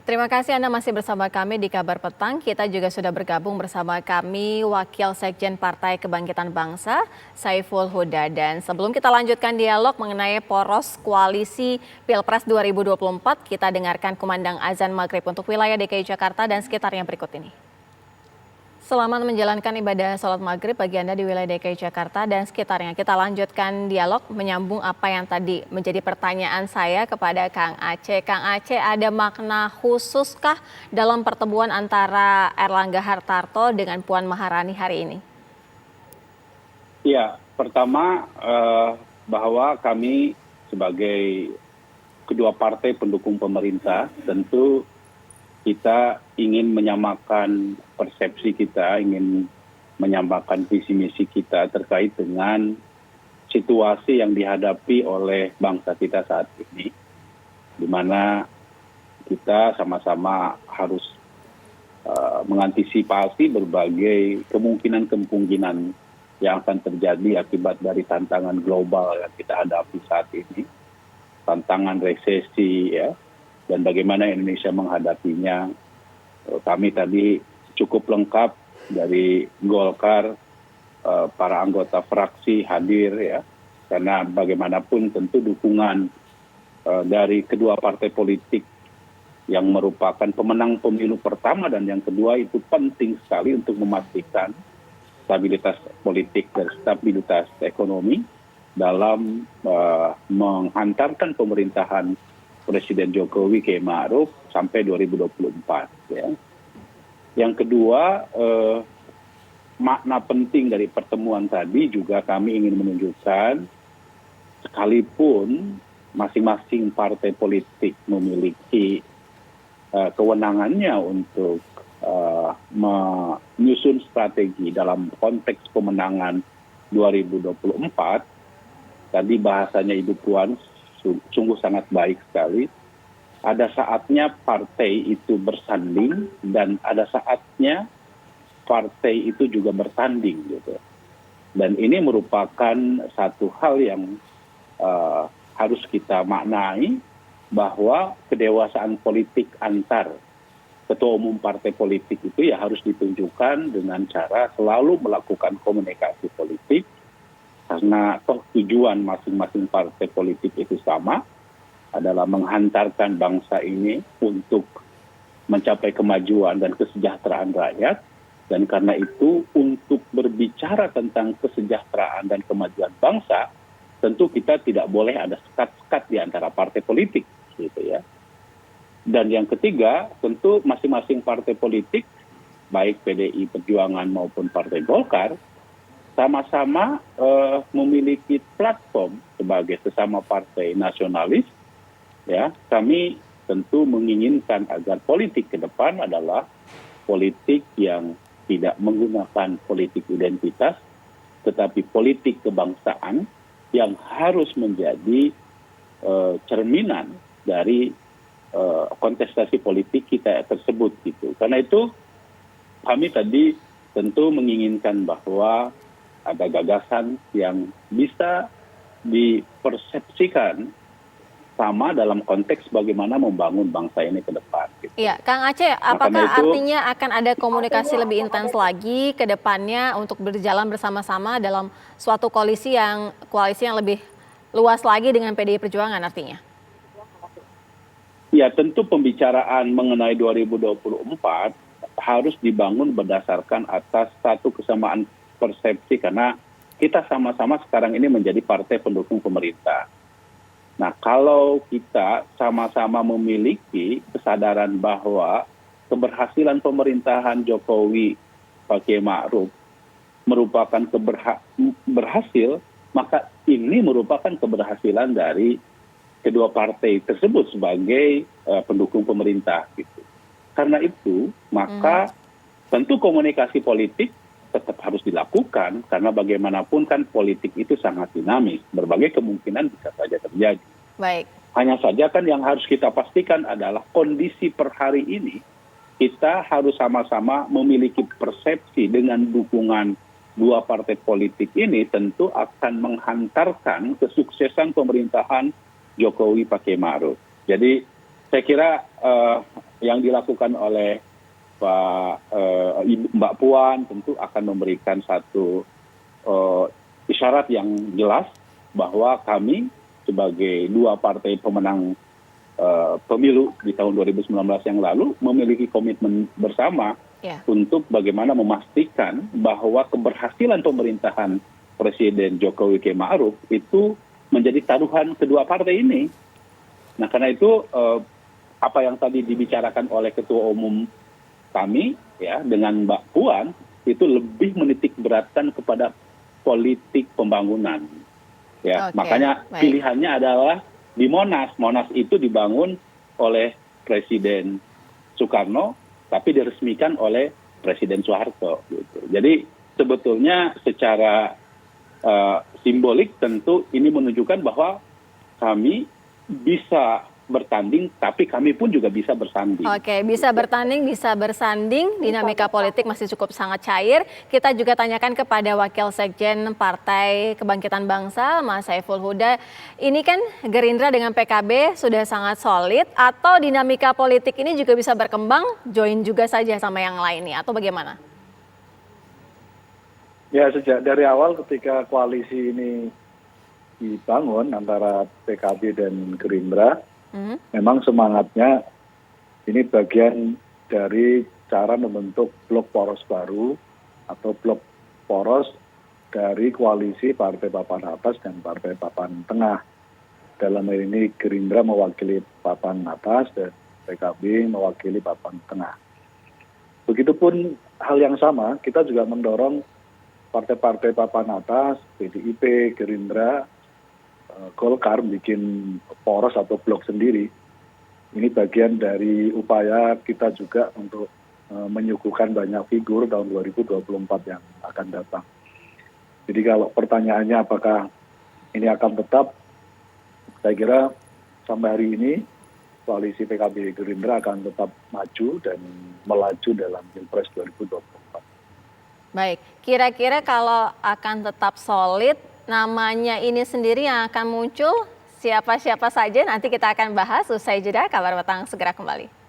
Terima kasih Anda masih bersama kami di Kabar Petang. Kita juga sudah bergabung bersama kami Wakil Sekjen Partai Kebangkitan Bangsa, Saiful Huda. Dan sebelum kita lanjutkan dialog mengenai poros koalisi Pilpres 2024, kita dengarkan kumandang azan maghrib untuk wilayah DKI Jakarta dan sekitarnya berikut ini. Selamat menjalankan ibadah sholat maghrib bagi Anda di wilayah DKI Jakarta dan sekitarnya. Kita lanjutkan dialog menyambung apa yang tadi menjadi pertanyaan saya kepada Kang Aceh. Kang Aceh, ada makna khususkah dalam pertemuan antara Erlangga Hartarto dengan Puan Maharani hari ini? Ya, pertama bahwa kami sebagai kedua partai pendukung pemerintah tentu kita ingin menyamakan persepsi kita, ingin menyamakan visi misi kita terkait dengan situasi yang dihadapi oleh bangsa kita saat ini, di mana kita sama-sama harus mengantisipasi berbagai kemungkinan-kemungkinan yang akan terjadi akibat dari tantangan global yang kita hadapi saat ini, tantangan resesi, ya, dan bagaimana Indonesia menghadapinya. Kami tadi cukup lengkap dari Golkar, para anggota fraksi hadir, ya, karena bagaimanapun tentu dukungan dari kedua partai politik yang merupakan pemenang pemilu pertama dan yang kedua itu penting sekali untuk memastikan stabilitas politik dan stabilitas ekonomi dalam menghantarkan pemerintahan Presiden Jokowi K. Ma'ruf sampai 2024. Ya. Yang kedua, makna penting dari pertemuan tadi juga kami ingin menunjukkan, sekalipun masing-masing partai politik memiliki kewenangannya untuk menyusun strategi dalam konteks pemenangan 2024, tadi bahasanya Ibu Puan sungguh sangat baik sekali. Ada saatnya partai itu bersanding dan ada saatnya partai itu juga bertanding, gitu. Dan ini merupakan satu hal yang harus kita maknai, bahwa kedewasaan politik antar ketua umum partai politik itu ya harus ditunjukkan dengan cara selalu melakukan komunikasi politik, karena toh tujuan masing-masing partai politik itu sama, adalah menghantarkan bangsa ini untuk mencapai kemajuan dan kesejahteraan rakyat. Dan karena itu untuk berbicara tentang kesejahteraan dan kemajuan bangsa, tentu kita tidak boleh ada sekat-sekat di antara partai politik, gitu ya. Dan yang ketiga, tentu masing-masing partai politik, baik PDI Perjuangan maupun Partai Golkar, sama-sama memiliki platform sebagai sesama partai nasionalis. Ya, kami tentu menginginkan agar politik ke depan adalah politik yang tidak menggunakan politik identitas, tetapi politik kebangsaan yang harus menjadi cerminan dari kontestasi politik kita tersebut, gitu. Karena itu kami tadi tentu menginginkan bahwa ada gagasan yang bisa dipersepsikan sama dalam konteks bagaimana membangun bangsa ini ke depan. Gitu. Iya, Kang Aceh, apakah artinya akan ada komunikasi lebih intens lagi ke depannya untuk berjalan bersama-sama dalam suatu koalisi yang lebih luas lagi dengan PDI Perjuangan artinya? Ya, tentu pembicaraan mengenai 2024 harus dibangun berdasarkan atas satu kesamaan persepsi, karena kita sama-sama sekarang ini menjadi partai pendukung pemerintah. Nah, kalau kita sama-sama memiliki kesadaran bahwa keberhasilan pemerintahan Jokowi Pak Ma'ruf merupakan berhasil, maka ini merupakan keberhasilan dari kedua partai tersebut sebagai pendukung pemerintah, gitu. Karena itu, maka tentu komunikasi politik tetap harus dilakukan, karena bagaimanapun kan politik itu sangat dinamis, berbagai kemungkinan bisa saja terjadi. Baik. Hanya saja kan yang harus kita pastikan adalah kondisi per hari ini, kita harus sama-sama memiliki persepsi dengan dukungan dua partai politik ini tentu akan menghantarkan kesuksesan pemerintahan Jokowi Pak Ma'ruf. Jadi saya kira yang dilakukan oleh Mbak Puan tentu akan memberikan satu isyarat yang jelas bahwa kami sebagai dua partai pemenang pemilu di tahun 2019 yang lalu memiliki komitmen bersama untuk bagaimana memastikan bahwa keberhasilan pemerintahan Presiden Jokowi K. Ma'ruf itu menjadi taruhan kedua partai ini. Nah, karena itu apa yang tadi dibicarakan oleh Ketua Umum kami ya dengan Mbak Puan itu lebih menitik beratkan kepada politik pembangunan. Ya, makanya pilihannya adalah di Monas. Monas itu dibangun oleh Presiden Soekarno, tapi diresmikan oleh Presiden Soeharto. Gitu. Jadi sebetulnya secara simbolik tentu ini menunjukkan bahwa kami bisa bertanding, tapi kami pun juga bisa bersanding. Oke, bisa bertanding, bisa bersanding, dinamika politik masih cukup sangat cair. Kita juga tanyakan kepada Wakil Sekjen Partai Kebangkitan Bangsa, Mas Saiful Huda. Ini kan Gerindra dengan PKB sudah sangat solid, atau dinamika politik ini juga bisa berkembang, join juga saja sama yang lainnya, atau bagaimana? Ya, sejak dari awal ketika koalisi ini dibangun antara PKB dan Gerindra, memang semangatnya ini bagian dari cara membentuk blok poros baru atau blok poros dari koalisi Partai Papan Atas dan Partai Papan Tengah. Dalam hal ini Gerindra mewakili Papan Atas dan PKB mewakili Papan Tengah. Begitupun hal yang sama, kita juga mendorong partai-partai Papan Atas, PDIP, Gerindra, Golkar bikin poros atau blok sendiri. Ini bagian dari upaya kita juga untuk menyuguhkan banyak figur tahun 2024 yang akan datang. Jadi kalau pertanyaannya apakah ini akan tetap, saya kira sampai hari ini koalisi PKB Gerindra akan tetap maju dan melaju dalam Pilpres 2024. Baik, kira-kira kalau akan tetap solid, namanya ini sendiri yang akan muncul, siapa-siapa saja nanti kita akan bahas usai jeda. Kabar Petang segera kembali.